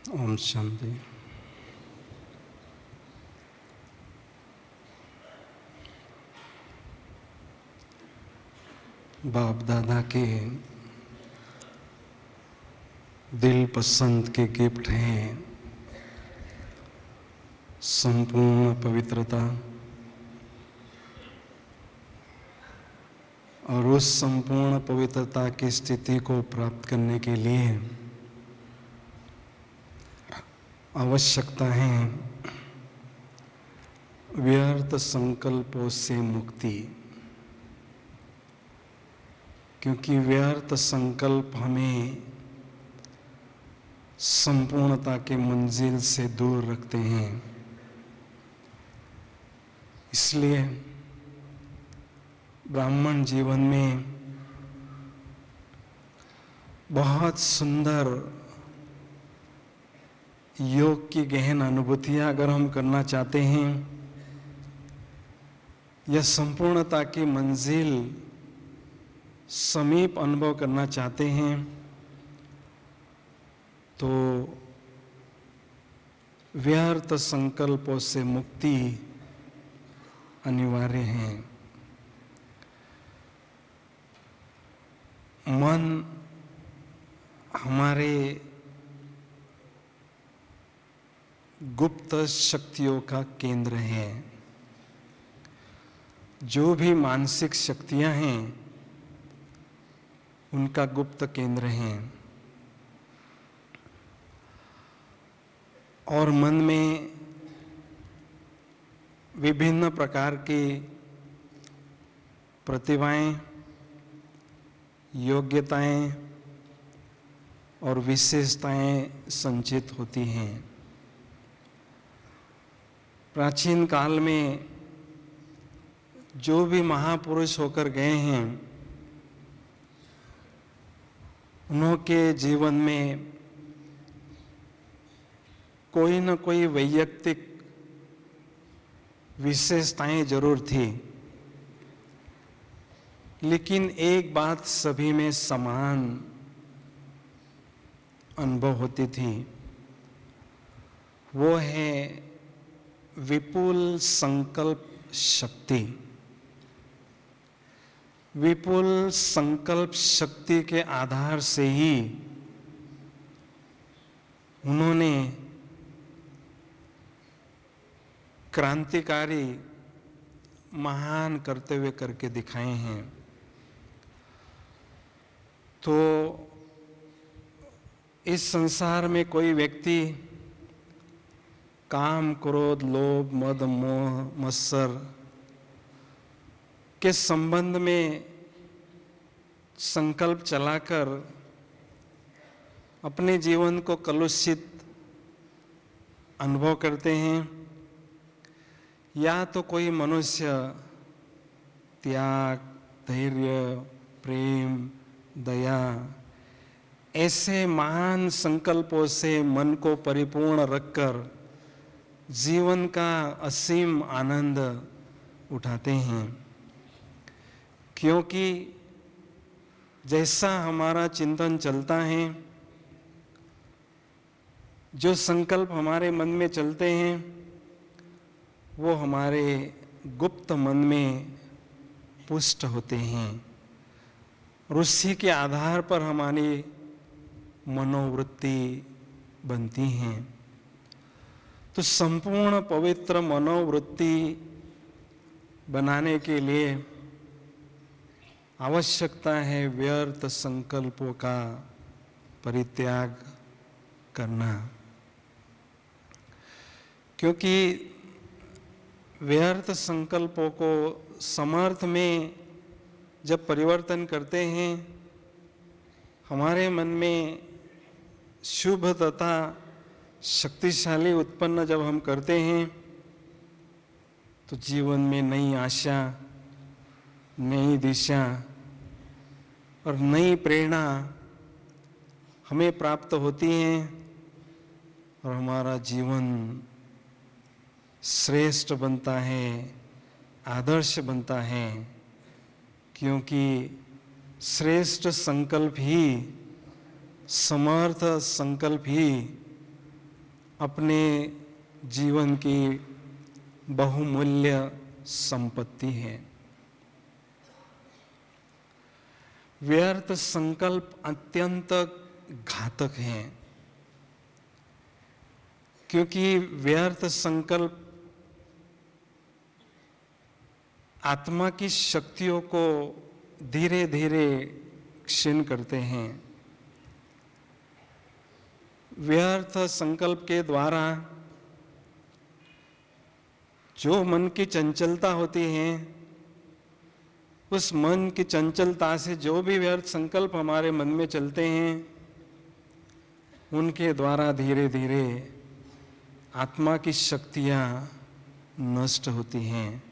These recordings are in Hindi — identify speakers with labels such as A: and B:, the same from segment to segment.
A: ओम शांति। बाप दादा के दिल पसंद के गिफ्ट हैं संपूर्ण पवित्रता, और उस संपूर्ण पवित्रता की स्थिति को प्राप्त करने के लिए आवश्यकता है व्यर्थ संकल्पों से मुक्ति, क्योंकि व्यर्थ संकल्प हमें संपूर्णता के मंजिल से दूर रखते हैं। इसलिए ब्राह्मण जीवन में बहुत सुंदर योग की गहन अनुभूतियां अगर हम करना चाहते हैं या संपूर्णता की मंजिल समीप अनुभव करना चाहते हैं तो व्यर्थ संकल्पों से मुक्ति अनिवार्य है। मन हमारे गुप्त शक्तियों का केंद्र है। जो भी मानसिक शक्तियां हैं उनका गुप्त केंद्र है, और मन में विभिन्न प्रकार की प्रतिभाएं, योग्यताएं और विशेषताएं संचित होती हैं। प्राचीन काल में जो भी महापुरुष होकर गए हैं उनके जीवन में कोई न कोई वैयक्तिक विशेषताएं जरूर थी, लेकिन एक बात सभी में समान अनुभव होती थी, वो है विपुल संकल्प शक्ति। विपुल संकल्प शक्ति के आधार से ही उन्होंने क्रांतिकारी महान कर्तव्य करके दिखाए हैं। तो इस संसार में कोई व्यक्ति काम, क्रोध, लोभ, मद, मोह, मत्सर के संबंध में संकल्प चलाकर अपने जीवन को कलुषित अनुभव करते हैं, या तो कोई मनुष्य त्याग, धैर्य, प्रेम, दया ऐसे महान संकल्पों से मन को परिपूर्ण रखकर जीवन का असीम आनंद उठाते हैं। क्योंकि जैसा हमारा चिंतन चलता है, जो संकल्प हमारे मन में चलते हैं वो हमारे गुप्त मन में पुष्ट होते हैं, और उसी के आधार पर हमारी मनोवृत्ति बनती हैं। तो संपूर्ण पवित्र मनोवृत्ति बनाने के लिए आवश्यकता है व्यर्थ संकल्पों का परित्याग करना, क्योंकि व्यर्थ संकल्पों को समर्थ में जब परिवर्तन करते हैं, हमारे मन में शुभ तथा शक्तिशाली उत्पन्न जब हम करते हैं तो जीवन में नई आशा, नई दिशा और नई प्रेरणा हमें प्राप्त होती हैं, और हमारा जीवन श्रेष्ठ बनता है, आदर्श बनता है। क्योंकि श्रेष्ठ संकल्प ही, समर्थ संकल्प ही अपने जीवन की बहुमूल्य संपत्ति है। व्यर्थ संकल्प अत्यंत घातक हैं, क्योंकि व्यर्थ संकल्प आत्मा की शक्तियों को धीरे धीरे क्षीण करते हैं। व्यर्थ संकल्प के द्वारा जो मन की चंचलता होती है, उस मन की चंचलता से जो भी व्यर्थ संकल्प हमारे मन में चलते हैं, उनके द्वारा धीरे धीरे आत्मा की शक्तियां नष्ट होती हैं।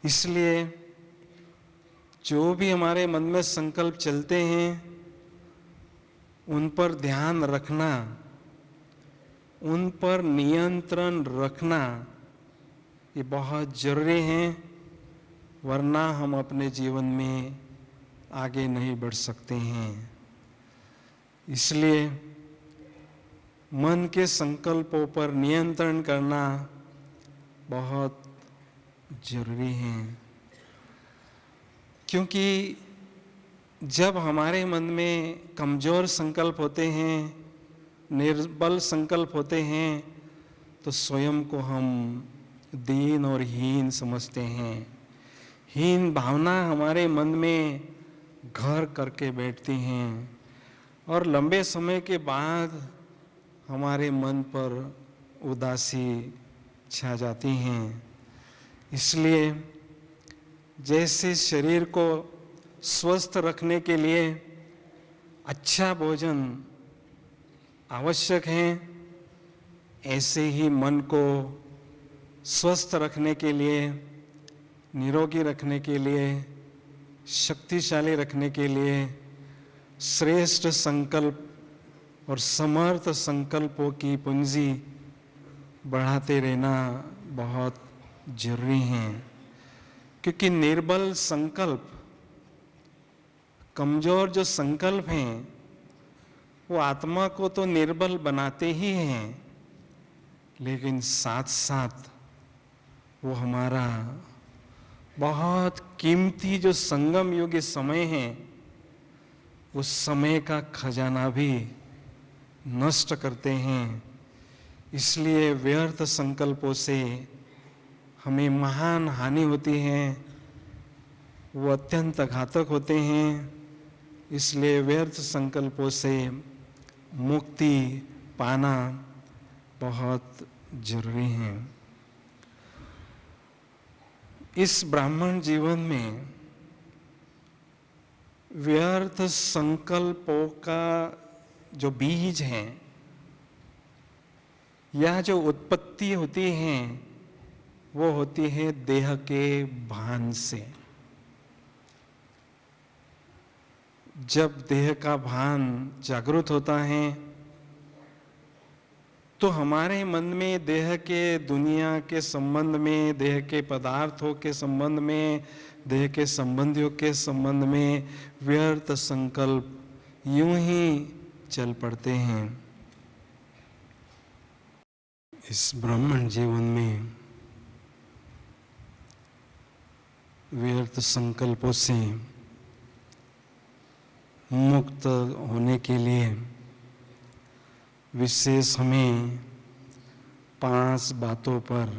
A: इसलिए जो भी हमारे मन में संकल्प चलते हैं, उन पर ध्यान रखना, उन पर नियंत्रण रखना, ये बहुत जरूरी है, वरना हम अपने जीवन में आगे नहीं बढ़ सकते हैं। इसलिए मन के संकल्पों पर नियंत्रण करना बहुत जरूरी है, क्योंकि जब हमारे मन में कमजोर संकल्प होते हैं, निर्बल संकल्प होते हैं, तो स्वयं को हम दीन और हीन समझते हैं। हीन भावना हमारे मन में घर करके बैठती हैं और लंबे समय के बाद हमारे मन पर उदासी छा जाती हैं। इसलिए जैसे शरीर को स्वस्थ रखने के लिए अच्छा भोजन आवश्यक है, ऐसे ही मन को स्वस्थ रखने के लिए, निरोगी रखने के लिए, शक्तिशाली रखने के लिए श्रेष्ठ संकल्प और समर्थ संकल्पों की पूंजी बढ़ाते रहना बहुत जरूरी है। क्योंकि निर्बल संकल्प, कमजोर जो संकल्प हैं, वो आत्मा को तो निर्बल बनाते ही हैं, लेकिन साथ साथ वो हमारा बहुत कीमती जो संगम युग समय है, उस समय का खजाना भी नष्ट करते हैं। इसलिए व्यर्थ संकल्पों से हमें महान हानि होती है, वो अत्यंत घातक होते हैं। इसलिए व्यर्थ संकल्पों से मुक्ति पाना बहुत जरूरी है। इस ब्राह्मण जीवन में व्यर्थ संकल्पों का जो बीज है या जो उत्पत्ति होती है, वो होती है देह के भान से। जब देह का भान जागृत होता है, तो हमारे मन में देह के दुनिया के संबंध में, देह के पदार्थों के संबंध में, देह के संबंधियों के संबंध में व्यर्थ संकल्प यूं ही चल पड़ते हैं। इस ब्राह्मण जीवन में व्यर्थ संकल्पों से मुक्त होने के लिए विशेष हमें 5 बातों पर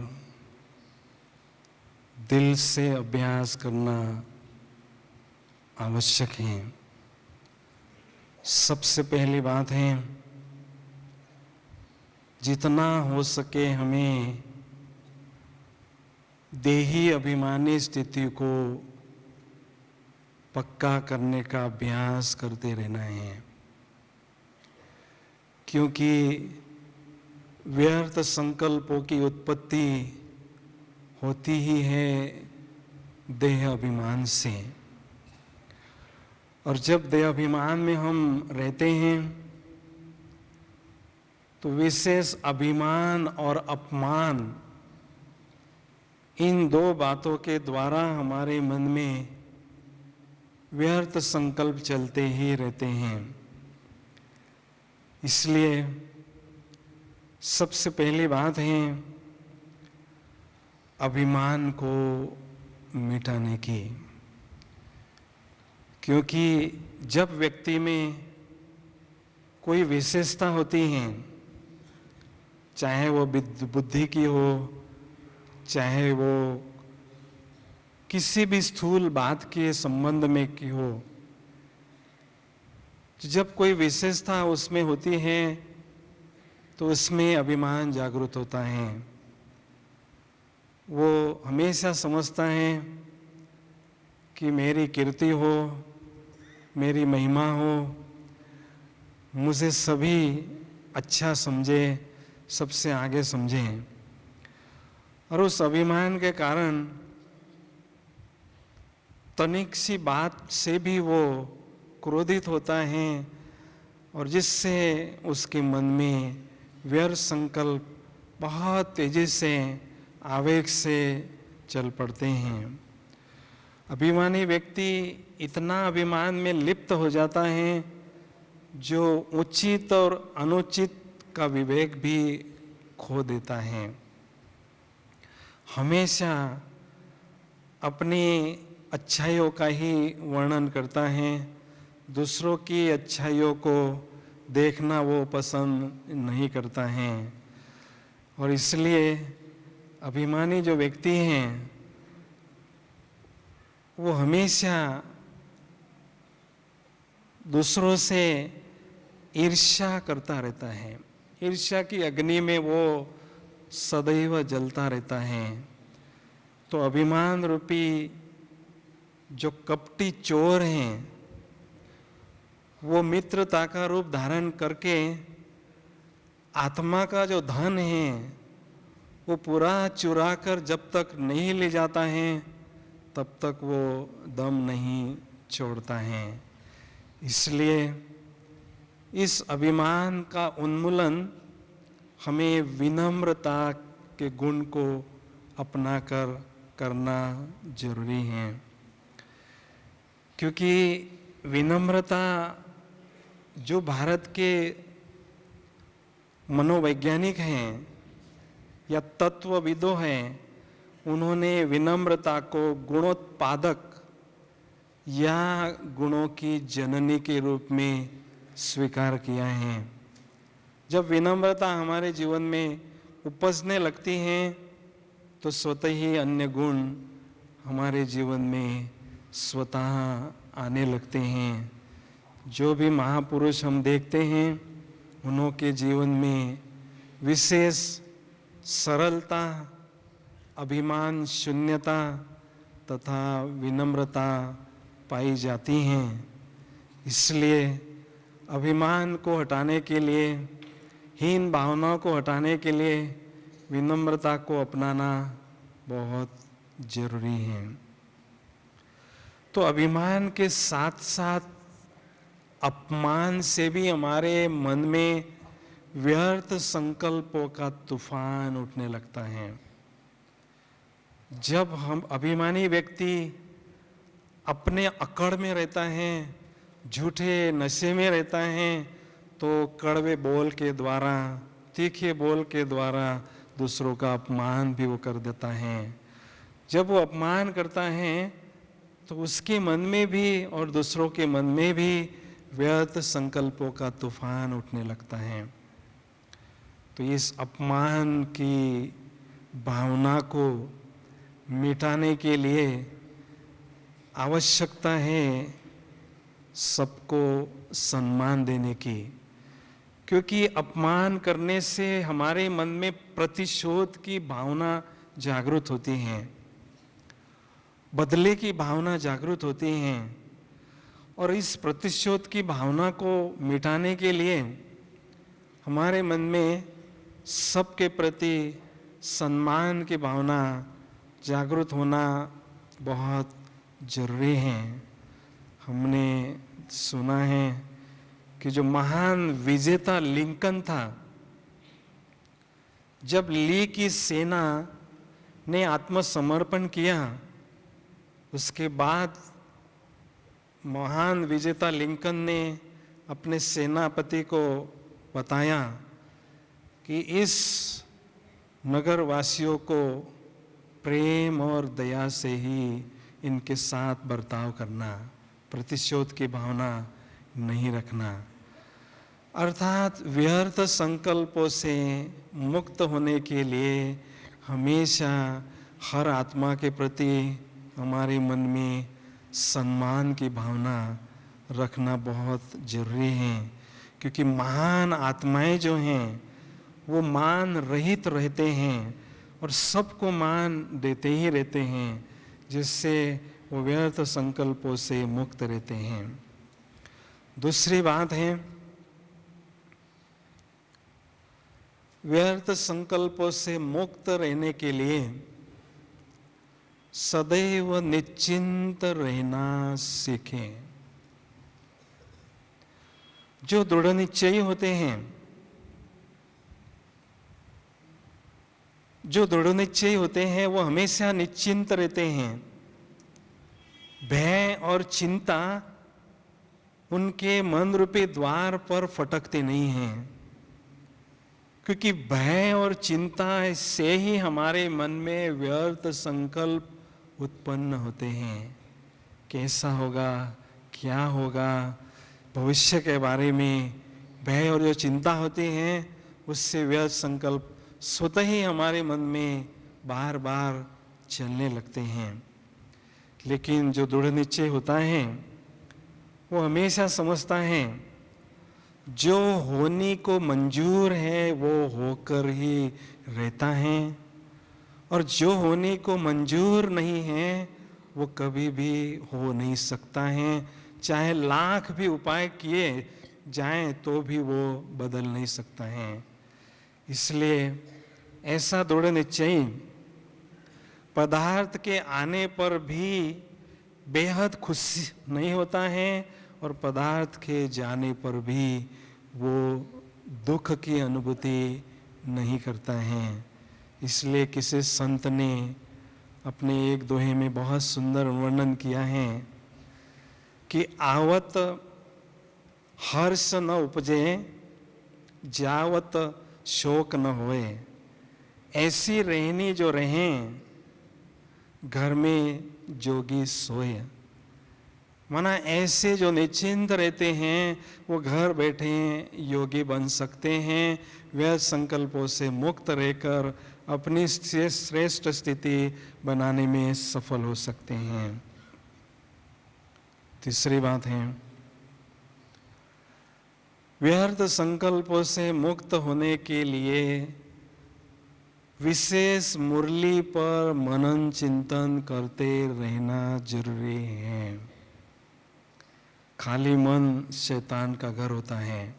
A: दिल से अभ्यास करना आवश्यक है। सबसे पहली बात है, जितना हो सके हमें देही अभिमानी स्थिति को पक्का करने का अभ्यास करते रहना है, क्योंकि व्यर्थ संकल्पों की उत्पत्ति होती ही है देह अभिमान से। और जब देह अभिमान में हम रहते हैं, तो विशेष अभिमान और अपमान, इन 2 बातों के द्वारा हमारे मन में व्यर्थ संकल्प चलते ही रहते हैं। इसलिए सबसे पहली बात है अभिमान को मिटाने की। क्योंकि जब व्यक्ति में कोई विशेषता होती है, चाहे वो बुद्धि की हो, चाहे वो किसी भी स्थूल बात के संबंध में की हो, जब कोई विशेषता उसमें होती है तो उसमें अभिमान जागृत होता है। वो हमेशा समझता है कि मेरी कीर्ति हो, मेरी महिमा हो, मुझे सभी अच्छा समझे, सबसे आगे समझें। और उस अभिमान के कारण तनिक सी बात से भी वो क्रोधित होता है और जिससे उसके मन में व्यर्थ संकल्प बहुत तेजी से आवेग से चल पड़ते हैं। अभिमानी व्यक्ति इतना अभिमान में लिप्त हो जाता है जो उचित और अनुचित का विवेक भी खो देता है। हमेशा अपनी अच्छाइयों का ही वर्णन करता है, दूसरों की अच्छाइयों को देखना वो पसंद नहीं करता है। और इसलिए अभिमानी जो व्यक्ति हैं वो हमेशा दूसरों से ईर्ष्या करता रहता है। ईर्ष्या की अग्नि में वो सदैव जलता रहता है। तो अभिमान रूपी जो कपटी चोर हैं वो मित्रता का रूप धारण करके आत्मा का जो धन है वो पूरा चुरा कर जब तक नहीं ले जाता है तब तक वो दम नहीं छोड़ता है। इसलिए इस अभिमान का उन्मूलन हमें विनम्रता के गुण को अपनाकर करना जरूरी है। क्योंकि विनम्रता जो भारत के मनोवैज्ञानिक हैं या तत्वविदों हैं, उन्होंने विनम्रता को गुणोत्पादक या गुणों की जननी के रूप में स्वीकार किया है। जब विनम्रता हमारे जीवन में उपजने लगती है तो स्वतः ही अन्य गुण हमारे जीवन में स्वतः आने लगते हैं। जो भी महापुरुष हम देखते हैं उनके जीवन में विशेष सरलता, अभिमान शून्यता तथा विनम्रता पाई जाती हैं। इसलिए अभिमान को हटाने के लिए, हीन भावनाओं को हटाने के लिए विनम्रता को अपनाना बहुत जरूरी है। तो अभिमान के साथ साथ अपमान से भी हमारे मन में व्यर्थ संकल्पों का तूफान उठने लगता है। जब हम अभिमानी व्यक्ति अपने अकड़ में रहता है, झूठे नशे में रहता है, तो कड़वे बोल के द्वारा, तीखे बोल के द्वारा दूसरों का अपमान भी वो कर देता है। जब वो अपमान करता है तो उसके मन में भी और दूसरों के मन में भी व्यर्थ संकल्पों का तूफान उठने लगता है। तो इस अपमान की भावना को मिटाने के लिए आवश्यकता है सबको सम्मान देने की। क्योंकि अपमान करने से हमारे मन में प्रतिशोध की भावना जागृत होती है, बदले की भावना जागृत होती है। और इस प्रतिशोध की भावना को मिटाने के लिए हमारे मन में सबके प्रति सम्मान की भावना जागृत होना बहुत जरूरी है। हमने सुना है कि जो महान विजेता लिंकन था, जब ली की सेना ने आत्मसमर्पण किया, उसके बाद महान विजेता लिंकन ने अपने सेनापति को बताया कि इस नगर वासियों को प्रेम और दया से ही इनके साथ बर्ताव करना, प्रतिशोध की भावना नहीं रखना, अर्थात व्यर्थ संकल्पों से मुक्त होने के लिए हमेशा हर आत्मा के प्रति हमारे मन में सम्मान की भावना रखना बहुत जरूरी है। क्योंकि महान आत्माएं जो हैं वो मान रहित रहते हैं और सबको मान देते ही रहते हैं, जिससे वो व्यर्थ संकल्पों से मुक्त रहते हैं। दूसरी बात है, व्यर्थ संकल्पों से मुक्त रहने के लिए सदैव निश्चिंत रहना सीखें। जो दृढ़ निश्चयी होते हैं, जो दृढ़ निश्चयी होते हैं वो हमेशा निश्चिंत रहते हैं। भय और चिंता उनके मन रूपी द्वार पर फटकते नहीं हैं, क्योंकि भय और चिंता से ही हमारे मन में व्यर्थ संकल्प उत्पन्न होते हैं। कैसा होगा, क्या होगा, भविष्य के बारे में भय और जो चिंता होती है उससे व्यर्थ संकल्प स्वतः ही हमारे मन में बार बार चलने लगते हैं। लेकिन जो दृढ़ निश्चय होता है वो हमेशा समझता है जो होने को मंजूर है वो होकर ही रहता है, और जो होने को मंजूर नहीं है वो कभी भी हो नहीं सकता है। चाहे लाख भी उपाय किए जाएं तो भी वो बदल नहीं सकता है। इसलिए ऐसा दृढ़ निश्चय पदार्थ के आने पर भी बेहद खुशी नहीं होता है और पदार्थ के जाने पर भी वो दुख की अनुभूति नहीं करता है। इसलिए किसी संत ने अपने एक दोहे में बहुत सुंदर वर्णन किया है कि आवत हर्ष न उपजे, जावत शोक न होए। ऐसी रहनी जो रहें, घर में जोगी सोए। माना ऐसे जो निश्चिंत रहते हैं वो घर बैठे योगी बन सकते हैं, व्यर्थ संकल्पों से मुक्त रहकर अपनी श्रेष्ठ स्थिति बनाने में सफल हो सकते हैं। तीसरी बात है, व्यर्थ संकल्पों से मुक्त होने के लिए विशेष मुरली पर मनन चिंतन करते रहना जरूरी है। खाली मन शैतान का घर होता है,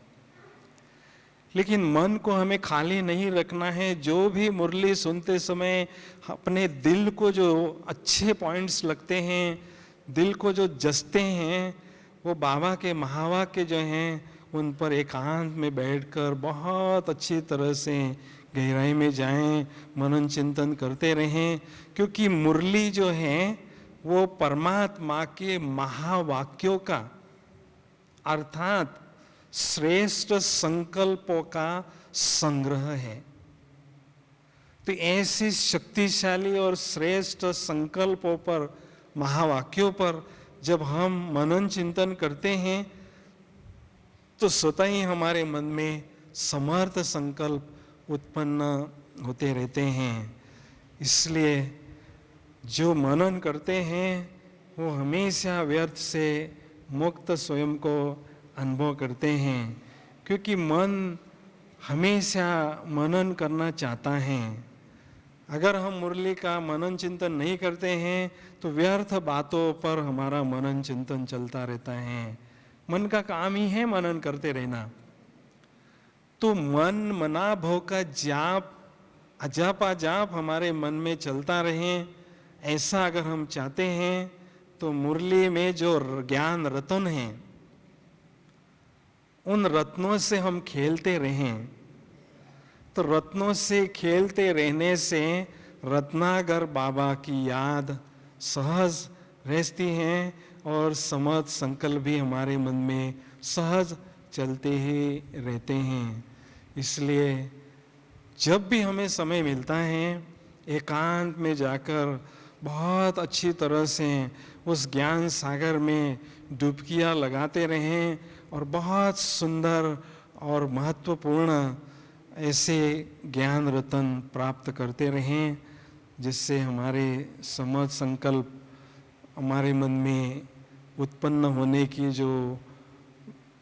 A: लेकिन मन को हमें खाली नहीं रखना है। जो भी मुरली सुनते समय अपने दिल को जो अच्छे पॉइंट्स लगते हैं, दिल को जो जचते हैं, वो बाबा के महावाक्य जो हैं उन पर एकांत में बैठकर बहुत अच्छी तरह से गहराई में जाएं, मनन चिंतन करते रहें। क्योंकि मुरली जो है वो परमात्मा के महावाक्यों का अर्थात श्रेष्ठ संकल्पों का संग्रह है। तो ऐसी शक्तिशाली और श्रेष्ठ संकल्पों पर, महावाक्यों पर जब हम मनन चिंतन करते हैं तो स्वतः ही हमारे मन में समर्थ संकल्प उत्पन्न होते रहते हैं। इसलिए जो मनन करते हैं वो हमेशा व्यर्थ से मुक्त स्वयं को अनुभव करते हैं, क्योंकि मन हमेशा मनन करना चाहता है। अगर हम मुरली का मनन चिंतन नहीं करते हैं तो व्यर्थ बातों पर हमारा मनन चिंतन चलता रहता है। मन का काम ही है मनन करते रहना। तो मन मना भव का जाप अजापा जाप हमारे मन में चलता रहे, ऐसा अगर हम चाहते हैं तो मुरली में जो ज्ञान रत्न हैं उन रत्नों से हम खेलते रहें। तो रत्नों से खेलते रहने से रत्नागर बाबा की याद सहज रहती है और समर्थ संकल्प भी हमारे मन में सहज चलते ही रहते हैं। इसलिए जब भी हमें समय मिलता है एकांत में जाकर बहुत अच्छी तरह से उस ज्ञान सागर में डुबकियां लगाते रहें और बहुत सुंदर और महत्वपूर्ण ऐसे ज्ञान रतन प्राप्त करते रहें, जिससे हमारे समझ संकल्प हमारे मन में उत्पन्न होने की जो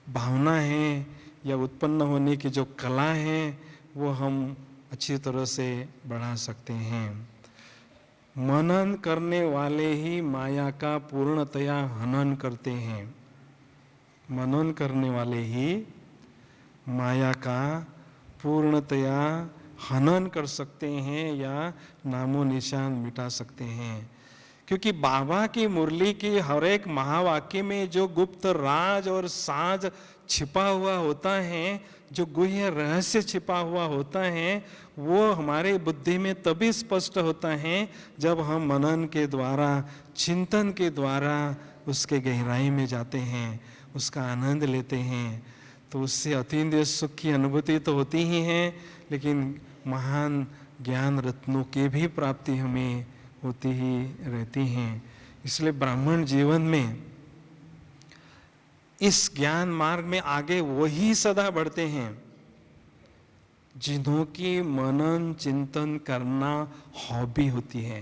A: भावना है या उत्पन्न होने की जो कला है वो हम अच्छी तरह से बढ़ा सकते हैं। मनन करने वाले ही माया का पूर्णतया हनन करते हैं। मनन करने वाले ही माया का पूर्णतया हनन कर सकते हैं या नामो निशान मिटा सकते हैं, क्योंकि बाबा की मुरली की हर एक महावाक्य में जो गुप्त राज और साज छिपा हुआ होता है, जो गुह्य रहस्य छिपा हुआ होता है, वो हमारे बुद्धि में तभी स्पष्ट होता है जब हम मनन के द्वारा, चिंतन के द्वारा उसके गहराई में जाते हैं, उसका आनंद लेते हैं। तो उससे अतीन्द्रिय सुख की अनुभूति तो होती ही है, लेकिन महान ज्ञान रत्नों की भी प्राप्ति हमें होती ही रहती हैं। इसलिए ब्राह्मण जीवन में इस ज्ञान मार्ग में आगे वही सदा बढ़ते हैं जिन्हों की मनन चिंतन करना हॉबी होती है।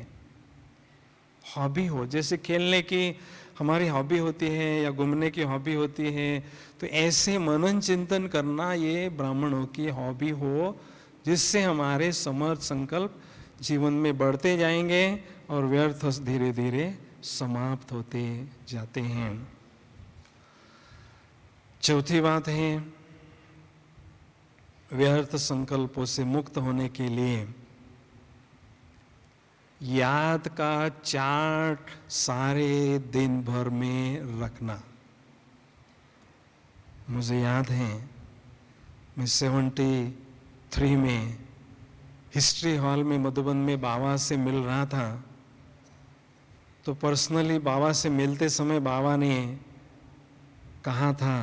A: हॉबी हो, जैसे खेलने की हमारी हॉबी होती है या घूमने की हॉबी होती है, तो ऐसे मनन चिंतन करना ये ब्राह्मणों की हॉबी हो, जिससे हमारे समर्थ संकल्प जीवन में बढ़ते जाएंगे और व्यर्थ धीरे धीरे समाप्त होते जाते हैं। चौथी बात है, व्यर्थ संकल्पों से मुक्त होने के लिए याद का चार्ट सारे दिन भर में रखना। मुझे याद है मैं 73 में हिस्ट्री हॉल में मधुबन में बाबा से मिल रहा था, तो पर्सनली बाबा से मिलते समय बाबा ने कहा था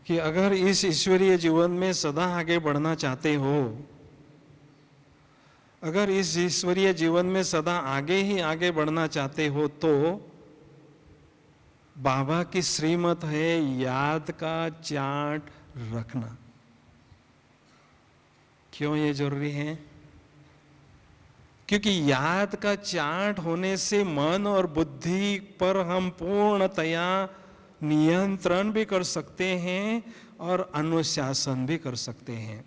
A: कि अगर इस ईश्वरीय जीवन में सदा आगे बढ़ना चाहते हो, अगर इस ईश्वरीय जीवन में सदा आगे ही आगे बढ़ना चाहते हो, तो बाबा की श्रीमत है याद का चार्ट रखना। क्यों ये जरूरी है? क्योंकि याद का चार्ट होने से मन और बुद्धि पर हम पूर्णतया नियंत्रण भी कर सकते हैं और अनुशासन भी कर सकते हैं,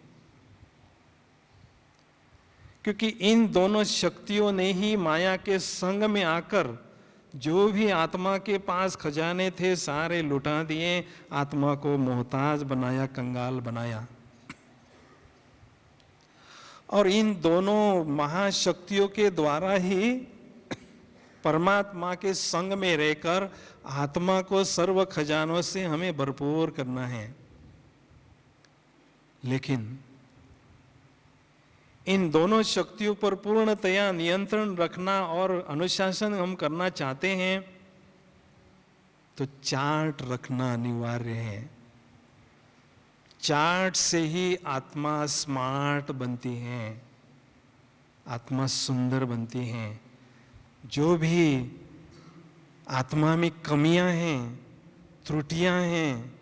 A: क्योंकि इन दोनों शक्तियों ने ही माया के संग में आकर जो भी आत्मा के पास खजाने थे सारे लुटा दिए, आत्मा को मोहताज बनाया, कंगाल बनाया। और इन दोनों महाशक्तियों के द्वारा ही परमात्मा के संग में रहकर आत्मा को सर्व खजानों से हमें भरपूर करना है। लेकिन इन दोनों शक्तियों पर पूर्णतया नियंत्रण रखना और अनुशासन हम करना चाहते हैं, तो चार्ट रखना अनिवार्य है। चार्ट से ही आत्मा स्मार्ट बनती है, आत्मा सुंदर बनती है। जो भी आत्मा में कमियां हैं, त्रुटियां हैं,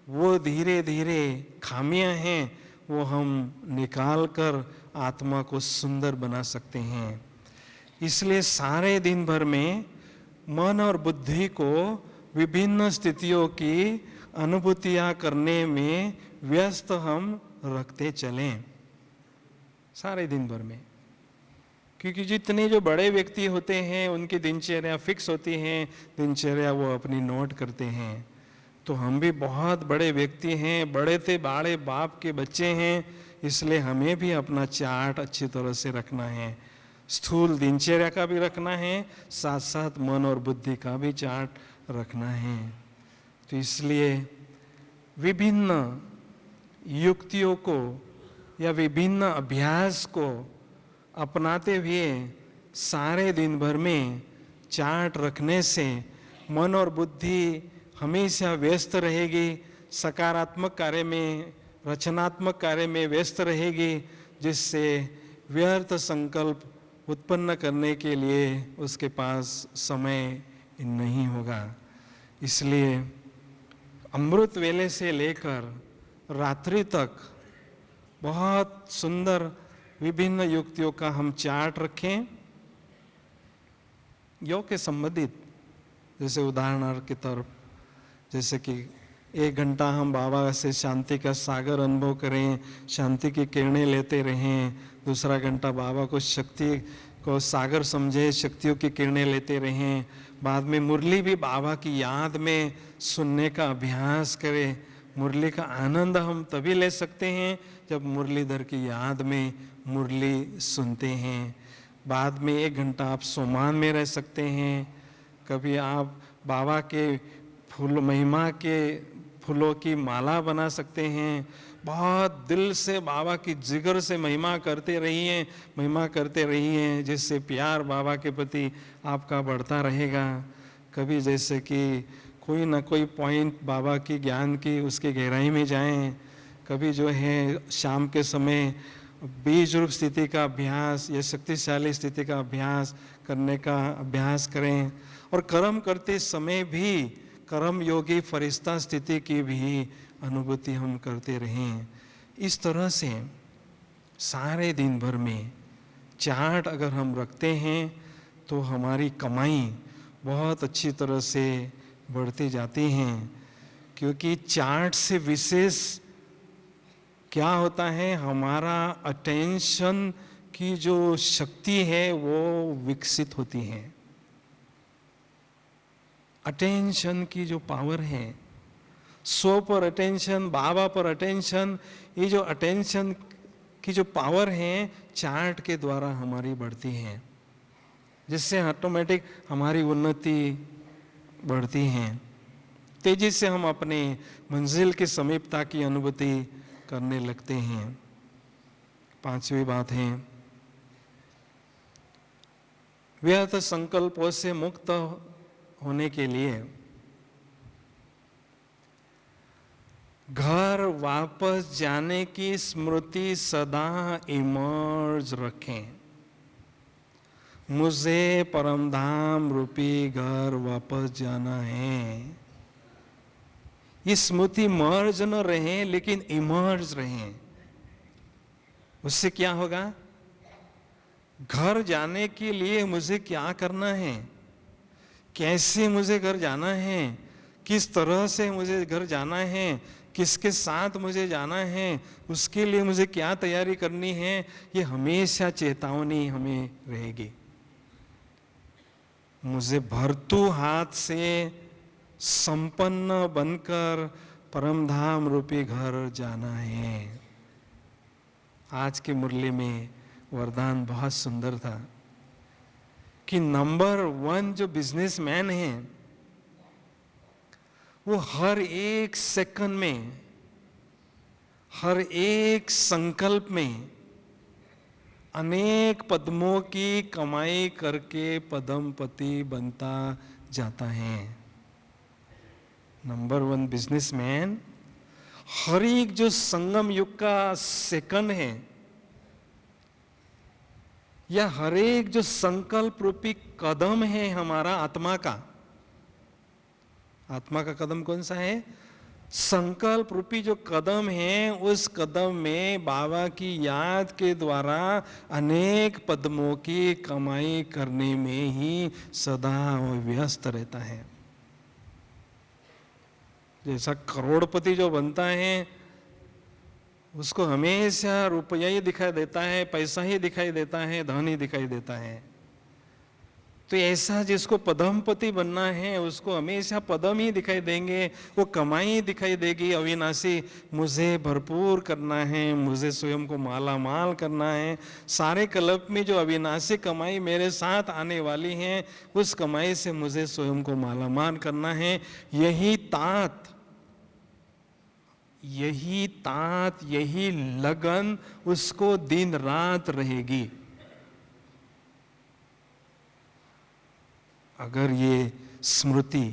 A: वो धीरे धीरे खामियां हैं, वो हम निकाल कर आत्मा को सुंदर बना सकते हैं। इसलिए सारे दिन भर में मन और बुद्धि को विभिन्न स्थितियों की अनुभूतियां करने में व्यस्त हम रखते चलें सारे दिन भर में। क्योंकि जितने जो बड़े व्यक्ति होते हैं उनकी दिनचर्या फिक्स होती है, दिनचर्या वो अपनी नोट करते हैं। तो हम भी बहुत बड़े व्यक्ति हैं, बड़े थे बड़े बाप के बच्चे हैं, इसलिए हमें भी अपना चार्ट अच्छी तरह से रखना है। स्थूल दिनचर्या का भी रखना है, साथ साथ मन और बुद्धि का भी चार्ट रखना है। तो इसलिए विभिन्न युक्तियों को या विभिन्न अभ्यास को अपनाते हुए सारे दिन भर में चार्ट रखने से मन और बुद्धि हमेशा व्यस्त रहेगी, सकारात्मक कार्य में, रचनात्मक कार्य में व्यस्त रहेगी। जिससे व्यर्थ संकल्प उत्पन्न करने के लिए उसके पास समय नहीं होगा। इसलिए अमृत वेले से लेकर रात्रि तक बहुत सुंदर विभिन्न युक्तियों का हम चार्ट रखें, योग के संबंधित। जैसे उदाहरण के तरफ, जैसे कि 1 घंटा हम बाबा से शांति का सागर अनुभव करें, शांति की किरणें लेते रहें। दूसरा घंटा बाबा को शक्ति को सागर समझे, शक्तियों की किरणें लेते रहें। बाद में मुरली भी बाबा की याद में सुनने का अभ्यास करें। मुरली का आनंद हम तभी ले सकते हैं जब मुरलीधर की याद में मुरली सुनते हैं। बाद में 1 घंटा आप सोमान में रह सकते हैं। कभी आप बाबा के फूल महिमा के फूलों की माला बना सकते हैं। बहुत दिल से बाबा की जिगर से महिमा करते रहिए, जिससे प्यार बाबा के प्रति आपका बढ़ता रहेगा। कभी जैसे कि कोई ना कोई पॉइंट बाबा की ज्ञान की उसकी गहराई में जाएं। कभी जो है शाम के समय बीज रूप स्थिति का अभ्यास या शक्तिशाली स्थिति का अभ्यास करने का अभ्यास करें। और कर्म करते समय भी कर्म योगी फरिश्ता स्थिति की भी अनुभूति हम करते रहें। इस तरह से सारे दिन भर में चार्ट अगर हम रखते हैं तो हमारी कमाई बहुत अच्छी तरह से बढ़ती जाती हैं। क्योंकि चार्ट से विशेष क्या होता है, हमारा अटेंशन की जो शक्ति है वो विकसित होती है। अटेंशन की जो पावर है, स्व पर अटेंशन, बाबा पर अटेंशन, ये जो अटेंशन की जो पावर है चार्ट के द्वारा हमारी बढ़ती है, जिससे ऑटोमेटिक हमारी उन्नति बढ़ती है। तेजी से हम अपने मंजिल की समीपता की अनुभूति करने लगते हैं। 5वीं बात है, व्यर्थ संकल्पों से मुक्त होने के लिए घर वापस जाने की स्मृति सदा इमर्ज रखें। मुझे परमधाम रूपी घर वापस जाना है। ये स्मृति मर्ज न रहे लेकिन इमर्ज रहे। उससे क्या होगा, घर जाने के लिए मुझे क्या करना है, कैसे मुझे घर जाना है, किस तरह से मुझे घर जाना है, किसके साथ मुझे जाना है, उसके लिए मुझे क्या तैयारी करनी है, ये हमेशा चेतावनी हमें रहेगी। मुझे भरतू हाथ से संपन्न बनकर परमधाम रूपी घर जाना है। आज की मुरली में वरदान बहुत सुंदर था कि नंबर 1 जो बिजनेसमैन है वो हर एक सेकंड में, हर एक संकल्प में अनेक पद्मों की कमाई करके पद्मपति बनता जाता है। नंबर 1 बिजनेसमैन हर एक जो संगम युग का सेकंड है या हर एक जो संकल्प रूपी कदम है हमारा आत्मा का कदम कौन सा है, संकल्प रूपी जो कदम है, उस कदम में बाबा की याद के द्वारा अनेक पद्मों की कमाई करने में ही सदा व्यस्त रहता है। जैसा करोड़पति जो बनता है उसको हमेशा रुपया ही दिखाई देता है, पैसा ही दिखाई देता है, धन ही दिखाई देता है। तो ऐसा जिसको पद्मपति बनना है उसको हमेशा पद्म ही दिखाई देंगे, वो कमाई दिखाई देगी अविनाशी। मुझे भरपूर करना है, मुझे स्वयं को माला माल करना है, सारे कल्प में जो अविनाशी कमाई मेरे साथ आने वाली है उस कमाई से मुझे स्वयं को माला माल करना है। यही लगन उसको दिन रात रहेगी। अगर ये स्मृति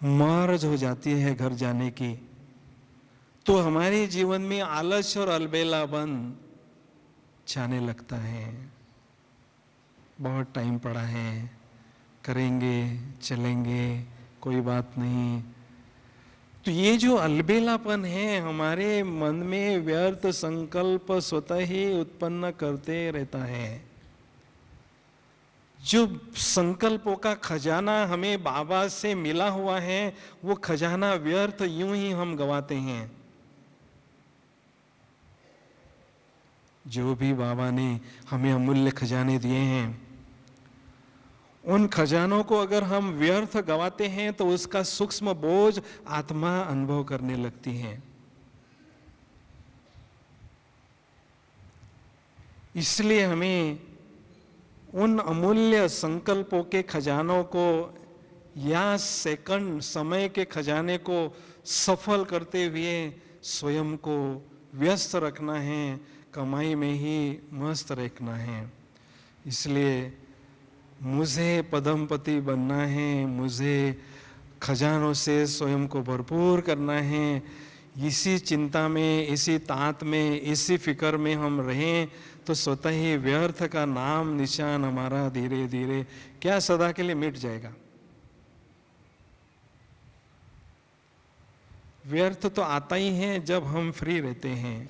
A: मर्ज हो जाती है घर जाने की, तो हमारे जीवन में आलस्य और अलबेलापन जाने लगता है, बहुत टाइम पड़ा है, करेंगे, चलेंगे, कोई बात नहीं। तो ये जो अलबेलापन है हमारे मन में, व्यर्थ संकल्प स्वतः ही उत्पन्न करते रहता है। जो संकल्पों का खजाना हमें बाबा से मिला हुआ है, वो खजाना व्यर्थ यूं ही हम गवाते हैं। जो भी बाबा ने हमें अमूल्य खजाने दिए हैं, उन खजानों को अगर हम व्यर्थ गवाते हैं तो उसका सूक्ष्म बोझ आत्मा अनुभव करने लगती है। इसलिए हमें उन अमूल्य संकल्पों के खजानों को या सेकंड समय के खजाने को सफल करते हुए स्वयं को व्यस्त रखना है, कमाई में ही मस्त रखना है। इसलिए मुझे पद्मपति बनना है, मुझे खजानों से स्वयं को भरपूर करना है, इसी चिंता में, इसी तात में, इसी फिक्र में हम रहें तो स्वतः ही व्यर्थ का नाम निशान हमारा धीरे धीरे क्या सदा के लिए मिट जाएगा। व्यर्थ तो आता ही है जब हम फ्री रहते हैं।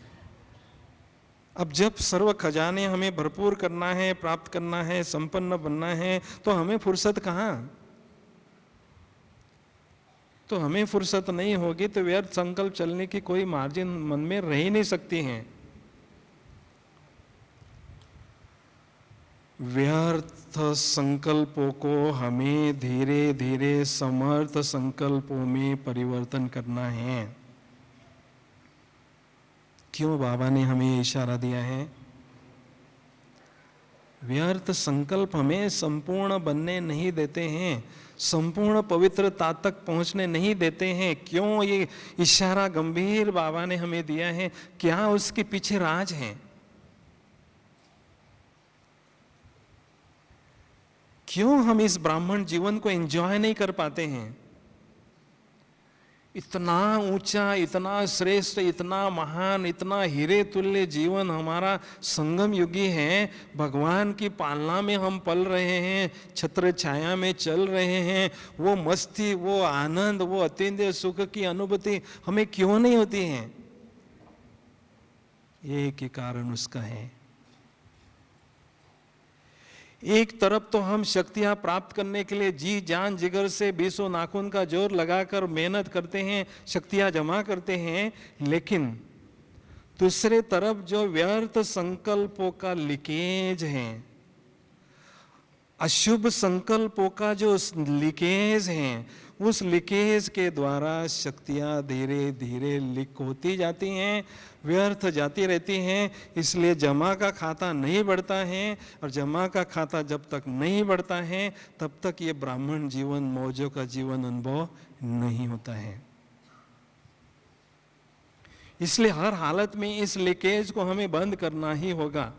A: अब जब सर्व खजाने हमें भरपूर करना है, प्राप्त करना है, संपन्न बनना है, तो हमें फुर्सत कहाँ? तो हमें फुर्सत नहीं होगी तो व्यर्थ संकल्प चलने की कोई मार्जिन मन में रह ही नहीं सकती है। व्यर्थ संकल्पों को हमें धीरे धीरे समर्थ संकल्पों में परिवर्तन करना है। क्यों बाबा ने हमें इशारा दिया है? व्यर्थ संकल्प हमें संपूर्ण बनने नहीं देते हैं, संपूर्ण पवित्रता तक पहुंचने नहीं देते हैं। क्यों ये इशारा गंभीर बाबा ने हमें दिया है? क्या उसके पीछे राज है? क्यों हम इस ब्राह्मण जीवन को एंजॉय नहीं कर पाते हैं? इतना ऊंचा, इतना श्रेष्ठ, इतना महान, इतना हीरे तुल्य जीवन हमारा संगम युगी है। भगवान की पालना में हम पल रहे हैं, छत्र छाया में चल रहे हैं। वो मस्ती, वो आनंद, वो अतीन्द्रिय सुख की अनुभूति हमें क्यों नहीं होती है? एक ही कारण उसका है। एक तरफ तो हम शक्तियां प्राप्त करने के लिए जी जान जिगर से बीसों नाखून का जोर लगाकर मेहनत करते हैं, शक्तियां जमा करते हैं, लेकिन दूसरे तरफ जो व्यर्थ संकल्पों का लीकेज है, अशुभ संकल्पों का जो लीकेज है, उस लीकेज के द्वारा शक्तियां धीरे धीरे लीक होती जाती हैं, व्यर्थ जाती रहती हैं। इसलिए जमा का खाता नहीं बढ़ता है, और जमा का खाता जब तक नहीं बढ़ता है तब तक ये ब्राह्मण जीवन, मौजों का जीवन अनुभव नहीं होता है। इसलिए हर हालत में इस लीकेज को हमें बंद करना ही होगा।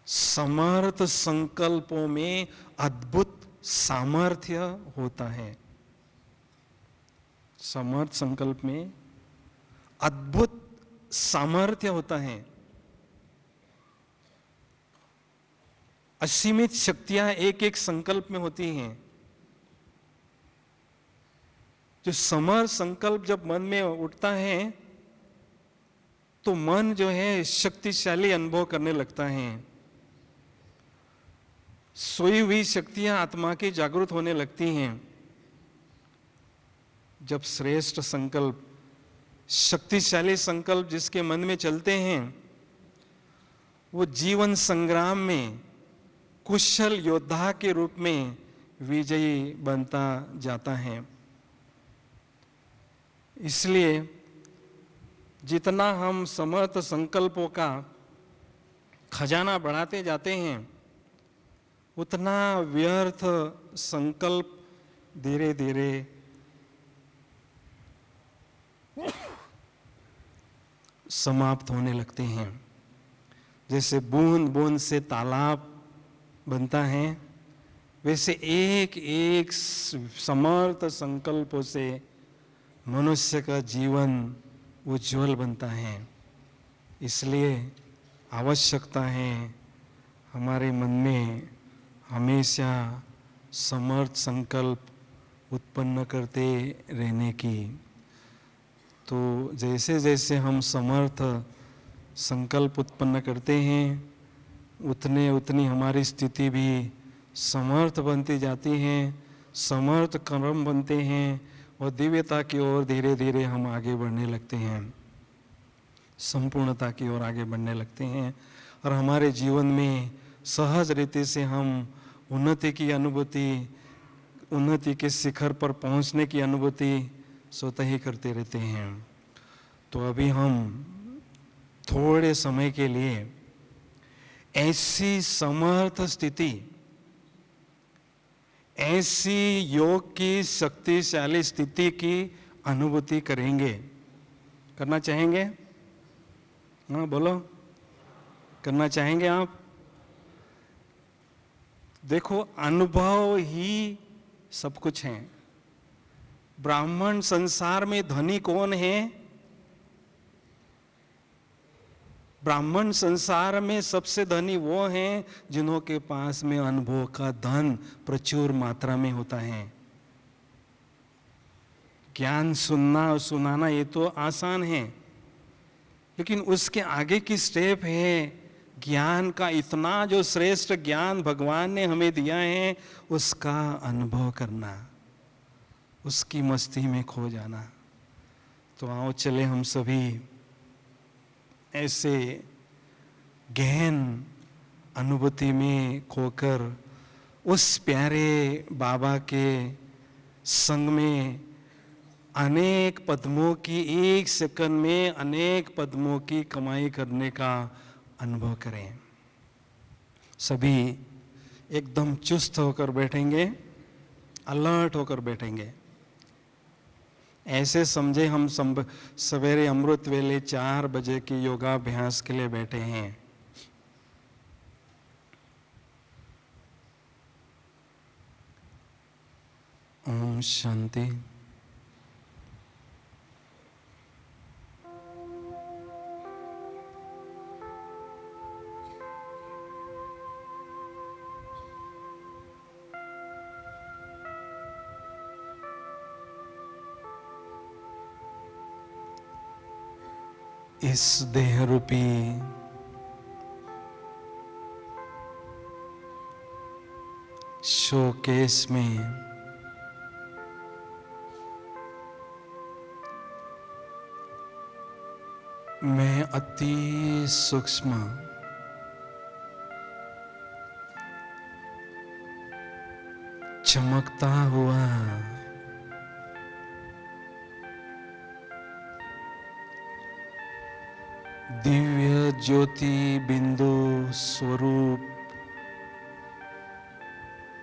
A: समर्थ संकल्पों में अद्भुत सामर्थ्य होता है। समर्थ संकल्प में अद्भुत सामर्थ्य होता है। असीमित शक्तियां एक एक संकल्प में होती हैं। जो समर्थ संकल्प जब मन में उठता है तो मन जो है शक्तिशाली अनुभव करने लगता है। सोई हुई शक्तियां आत्मा की जागृत होने लगती हैं। जब श्रेष्ठ संकल्प, शक्तिशाली संकल्प जिसके मन में चलते हैं, वो जीवन संग्राम में कुशल योद्धा के रूप में विजयी बनता जाता है। इसलिए जितना हम समर्थ संकल्पों का खजाना बढ़ाते जाते हैं, उतना व्यर्थ संकल्प धीरे धीरे समाप्त होने लगते हैं। जैसे बूंद बूंद से तालाब बनता है, वैसे एक एक समर्थ संकल्पों से मनुष्य का जीवन उज्जवल बनता है। इसलिए आवश्यकता है हमारे मन में हमेशा समर्थ संकल्प उत्पन्न करते रहने की। तो जैसे जैसे हम समर्थ संकल्प उत्पन्न करते हैं उतनी हमारी स्थिति भी समर्थ बनती जाती है, समर्थ कर्म बनते हैं और दिव्यता की ओर धीरे धीरे हम आगे बढ़ने लगते हैं, संपूर्णता की ओर आगे बढ़ने लगते हैं और हमारे जीवन में सहज रीति से हम उन्नति की अनुभूति, उन्नति के शिखर पर पहुंचने की अनुभूति स्वतः ही करते रहते हैं। तो अभी हम थोड़े समय के लिए ऐसी समर्थ स्थिति, ऐसी योग की शक्तिशाली स्थिति की अनुभूति करेंगे। करना चाहेंगे? हाँ बोलो, करना चाहेंगे आप? देखो, अनुभव ही सब कुछ है। ब्राह्मण संसार में धनी कौन है? ब्राह्मण संसार में सबसे धनी वो हैं जिन्हों के पास में अनुभव का धन प्रचुर मात्रा में होता है। ज्ञान सुनना और सुनाना ये तो आसान है, लेकिन उसके आगे की स्टेप है ज्ञान का इतना जो श्रेष्ठ ज्ञान भगवान ने हमें दिया है उसका अनुभव करना, उसकी मस्ती में खो जाना। तो आओ चले हम सभी ऐसे गहन अनुभूति में खोकर उस प्यारे बाबा के संग में अनेक पद्मों की, एक सेकंड में अनेक पद्मों की कमाई करने का अनुभव करें। सभी एकदम चुस्त होकर बैठेंगे, अलर्ट होकर बैठेंगे। ऐसे समझे हम सवेरे अमृत वेले 4 बजे की योगाभ्यास के लिए बैठे हैं। ओम शांति। इस देह रूपी शोकेस में मैं अति सूक्ष्म चमकता हुआ दिव्य ज्योति बिंदु स्वरूप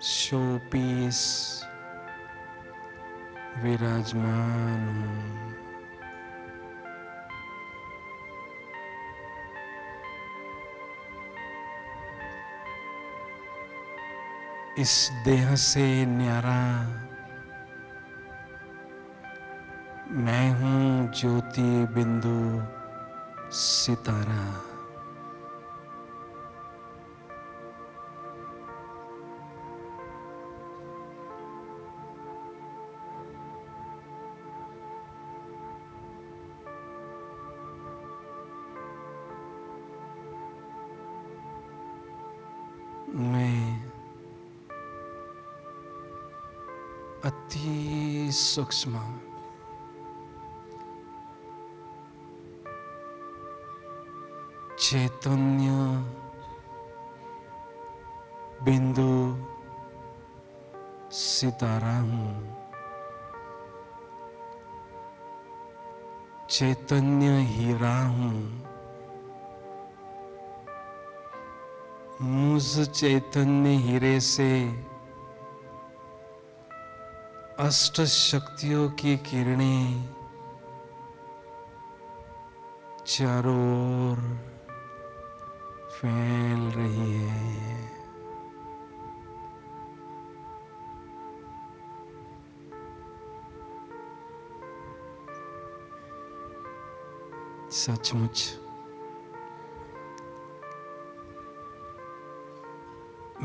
A: शोपीस विराजमान हूं। इस देह से न्यारा मैं हूं ज्योति बिंदु सितारा। मैं अति सूक्ष्म चैतन्य बिंदु सितारा हूं। चैतन्य हीरा हूं। मुझ चैतन्य हीरे से अष्ट शक्तियों की किरणें चारों ओर फैल रही है। सचमुच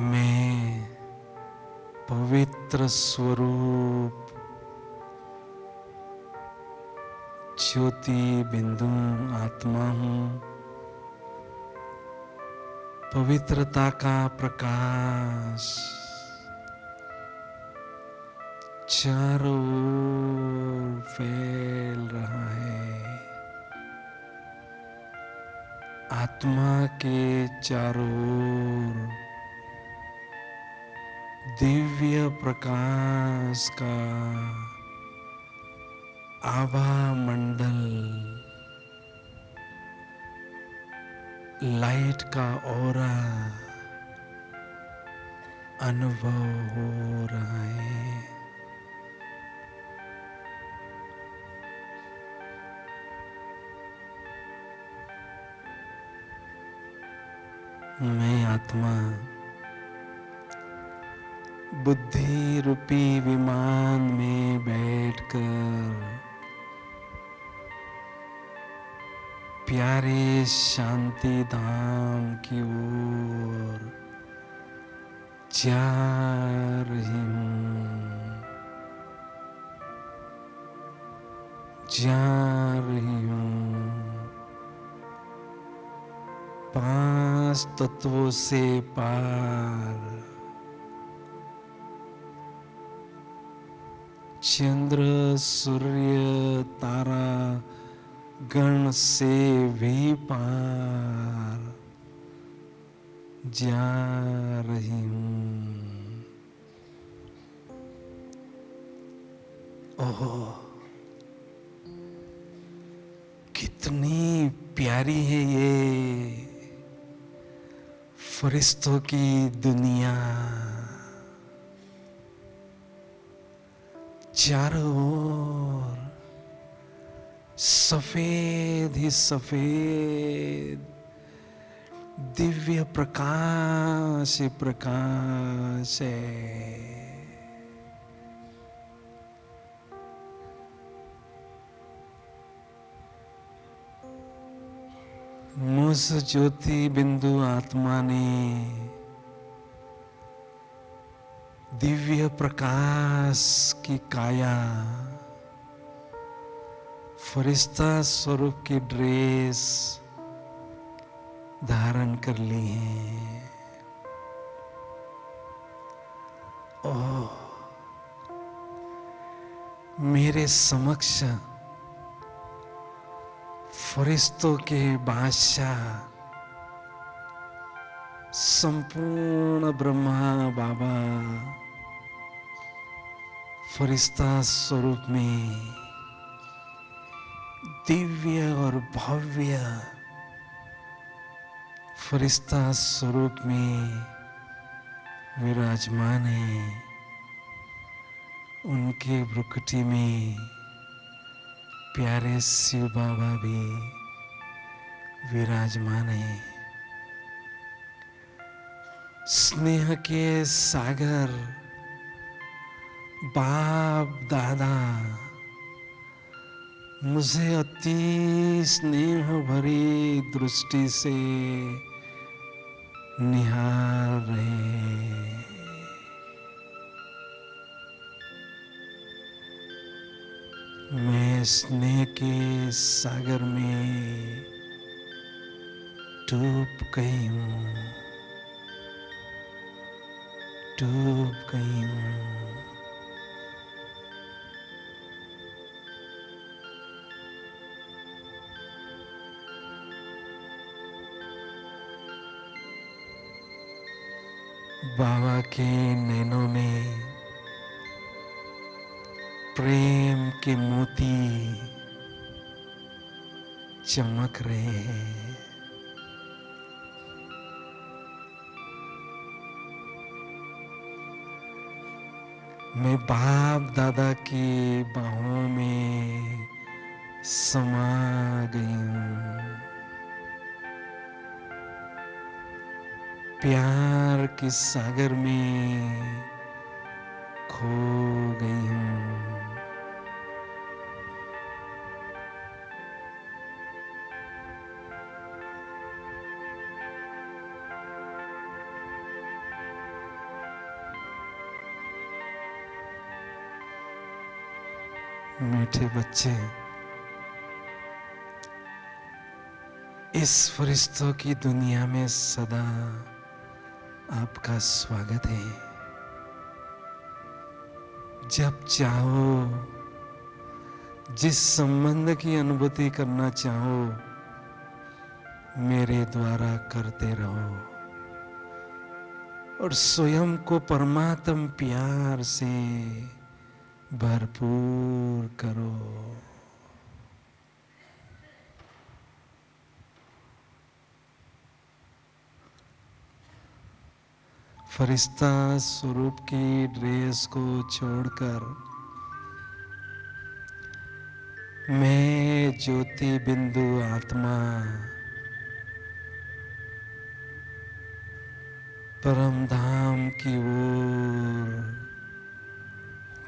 A: मैं पवित्र स्वरूप ज्योति बिंदु आत्मा हूँ। पवित्रता का प्रकाश चारों ओर फैल रहा है। आत्मा के चारों ओर दिव्य प्रकाश का आभा मंडल, लाइट का ऑरा अनुभव हो रहा है। मैं आत्मा बुद्धि रूपी विमान में बैठकर प्यारे शांति धाम की ओर जा रही हूँ, जा रही हूँ। 5 तत्वों से पार, चंद्र सूर्य तारा गण से भी पार जा रही हूँ। ओहो, कितनी प्यारी है ये फरिश्तों की दुनिया। चारों ओर सफेद ही सफेद दिव्य प्रकाश ही प्रकाश है। मुझ ज्योति बिंदु आत्मा ने दिव्य प्रकाश की काया, फरिश्ता स्वरूप की ड्रेस धारण कर ली है। ओह, मेरे समक्ष फरिश्तों के बादशाह संपूर्ण ब्रह्मा बाबा फरिश्ता स्वरूप में दिव्य और भव्य फरिश्ता स्वरूप में विराजमान है। उनके भ्रुकुटी में प्यारे शिव बाबा भी विराजमान है। स्नेह के सागर बाप दादा मुझे अति स्नेह भरी दृष्टि से निहार रहे हैं। मैं स्नेह के सागर में डूब गई हूँ, डूब गई हूँ। बाबा के नैनों में प्रेम के मोती चमक रहे हैं। मैं बाप दादा की बाहों में समा गई हूँ। प्यार के सागर में खो गई हूँ। मीठे बच्चे, इस फरिश्तों की दुनिया में सदा आपका स्वागत है। जब चाहो, जिस संबंध की अनुभूति करना चाहो, मेरे द्वारा करते रहो और स्वयं को परमात्म प्यार से भरपूर करो। फरिश्ता स्वरूप की ड्रेस को छोड़कर मैं ज्योति बिंदु आत्मा परम धाम की ओर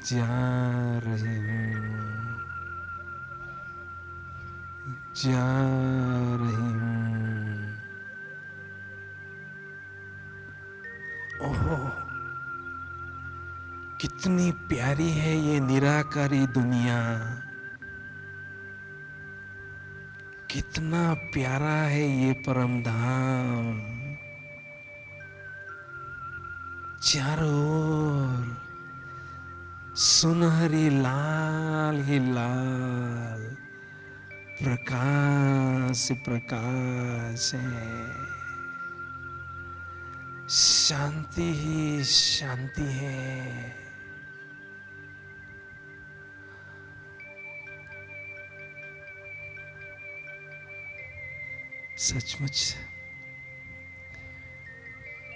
A: जा रही हूँ, जा रही हूँ। ओहो, कितनी प्यारी है ये निराकारी दुनिया, कितना प्यारा है ये परम धाम। चारों ओर सुनहरी लाल ही लाल प्रकाश प्रकाश है, शांति ही शांति है। सचमुच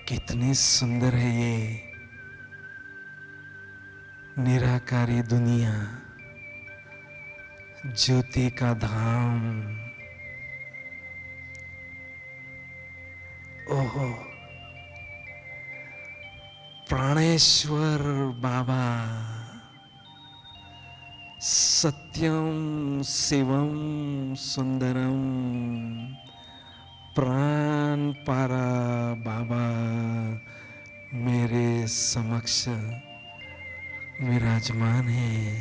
A: कितनी सुंदर है ये निराकारी दुनिया, ज्योति का धाम। ओहो, प्राणेश्वर बाबा सत्यम शिवम सुंदरम प्राण पारा बाबा मेरे समक्ष विराजमान है।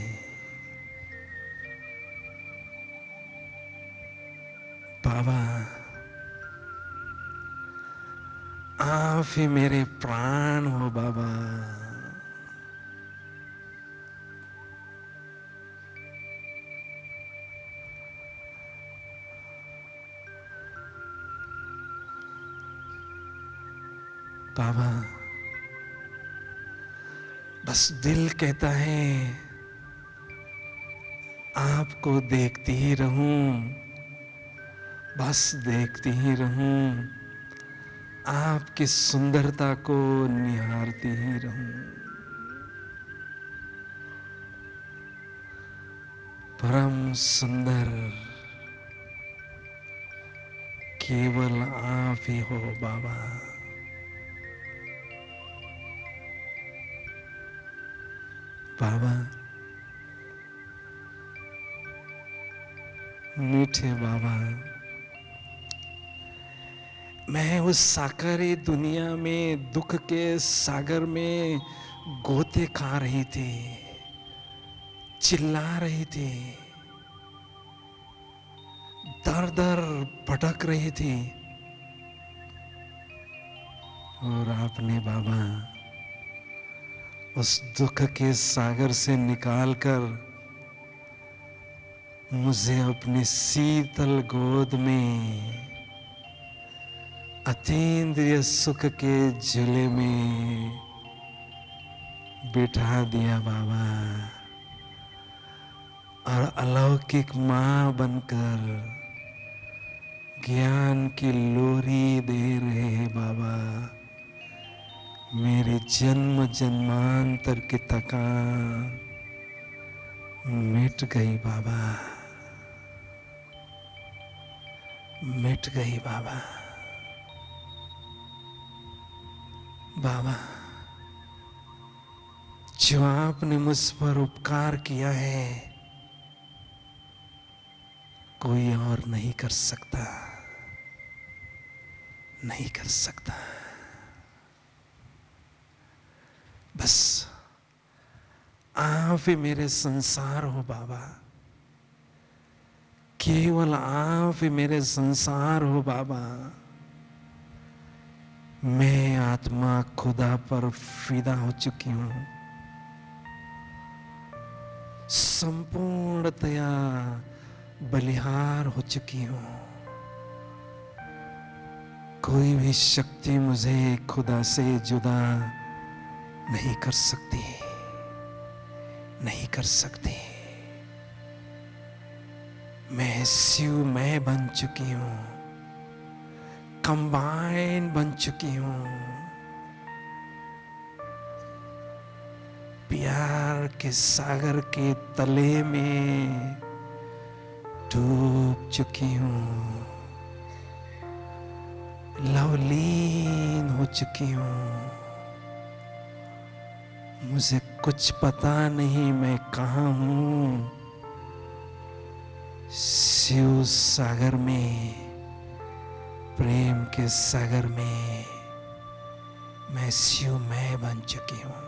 A: बाबा, आप ही मेरे प्राण हो बाबा। बाबा, बस दिल कहता है आपको देखती ही रहूं, बस देखती ही रहूं, आपकी सुंदरता को निहारती ही रहूं। परम सुंदर केवल आप ही हो बाबा। बाबा, मीठे बाबा, मैं उस साकारी दुनिया में दुख के सागर में गोते खा रही थी, चिल्ला रही थी, दर दर भटक रही थी, और आपने बाबा उस दुख के सागर से निकालकर मुझे अपनी शीतल गोद में अतीन्द्रिय सुख के झूले में बिठा दिया बाबा, और अलौकिक मां बनकर ज्ञान की लोरी दे रहे हैं बाबा। मेरे जन्म जन्मांतर की थकान मिट गई बाबा, मिट गई बाबा। बाबा, जो आपने मुझ पर उपकार किया है कोई और नहीं कर सकता, नहीं कर सकता। बस आप ही मेरे संसार हो बाबा, केवल आप ही मेरे संसार हो बाबा। मैं आत्मा खुदा पर फिदा हो चुकी हूं, संपूर्णतया बलिहार हो चुकी हूं। कोई भी शक्ति मुझे खुदा से जुदा नहीं कर सकती, नहीं कर सकती। मैं शिवमय बन चुकी हूं, कंबाइन बन चुकी हूं, प्यार के सागर के तले में डूब चुकी हूं, लवलीन हो चुकी हूं। मुझे कुछ पता नहीं मैं कहां हूं। शिव सागर में, प्रेम के सागर में मैं शिवमय बन चुकी हूं।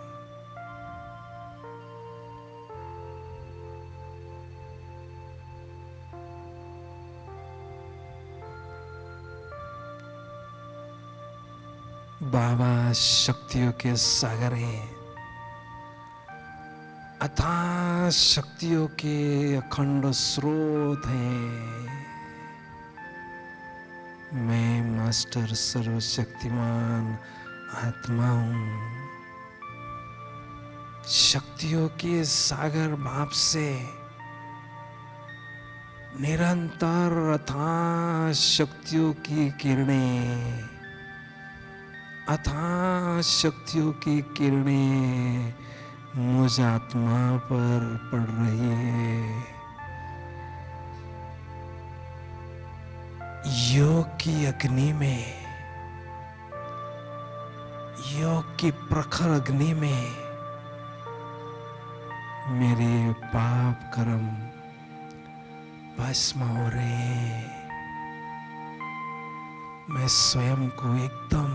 A: बाबा शक्तियों के सागर हैं, अथाह शक्तियों के अखंड स्रोत हैं। मैं मास्टर सर्वशक्तिमान आत्मा हूं। शक्तियों के सागर बाप से निरंतर अथाह शक्तियों की किरणें, अथाह शक्तियों की किरणें मुझ आत्मा पर पड़ रही है। योग की अग्नि में, योग की प्रखर अग्नि में मेरे पाप कर्म भस्म हो रहे हैं। मैं स्वयं को एकदम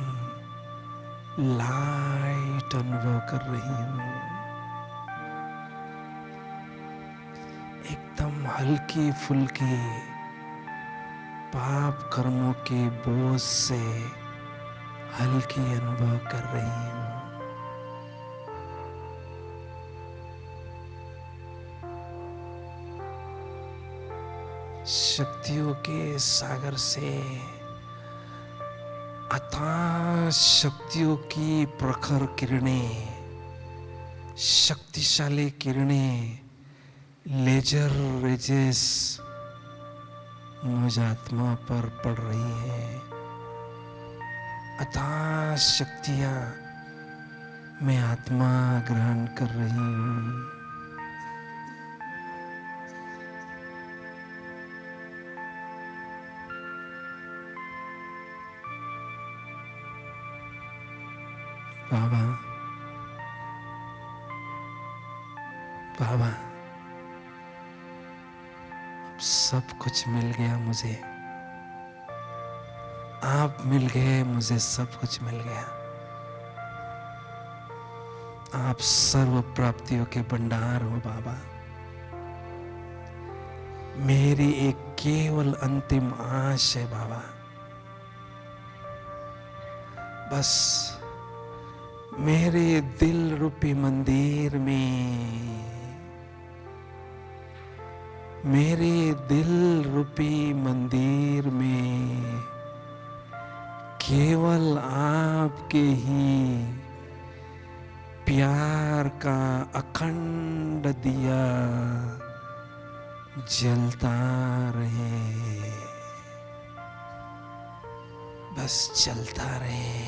A: लाइट अनुभव कर रही हूं, एकदम हल्की फुल्की पाप कर्मों के बोझ से हल्की अनुभव कर रही हूं। शक्तियों के सागर से अथाह शक्तियों की प्रखर किरणें, शक्तिशाली किरणें, लेजर रेजेस मुझ आत्मा पर पड़ रही हैं। अथाह शक्तियां मैं आत्मा ग्रहण कर रही हूं। बाबा, बाबा, सब कुछ मिल गया मुझे। आप मिल गए, मुझे सब कुछ मिल गया। आप सर्व प्राप्तियों के भंडार हो बाबा। मेरी एक केवल अंतिम आश है बाबा, बस मेरे दिल रूपी मंदिर में, मेरे दिल रूपी मंदिर में केवल आपके ही प्यार का अखंड दिया जलता रहे, बस जलता रहे।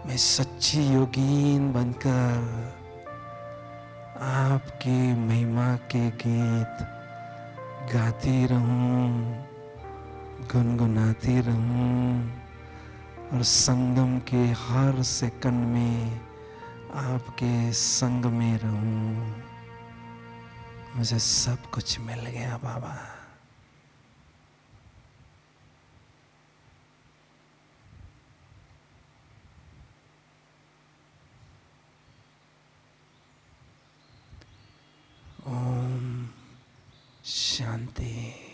A: मैं सच्ची योगीन बनकर आपकी महिमा के गीत गाती रहूं, गुनगुनाती रहूं और संगम के हर सेकंड में आपके संग में रहूं। मुझे सब कुछ मिल गया बाबा। शांति।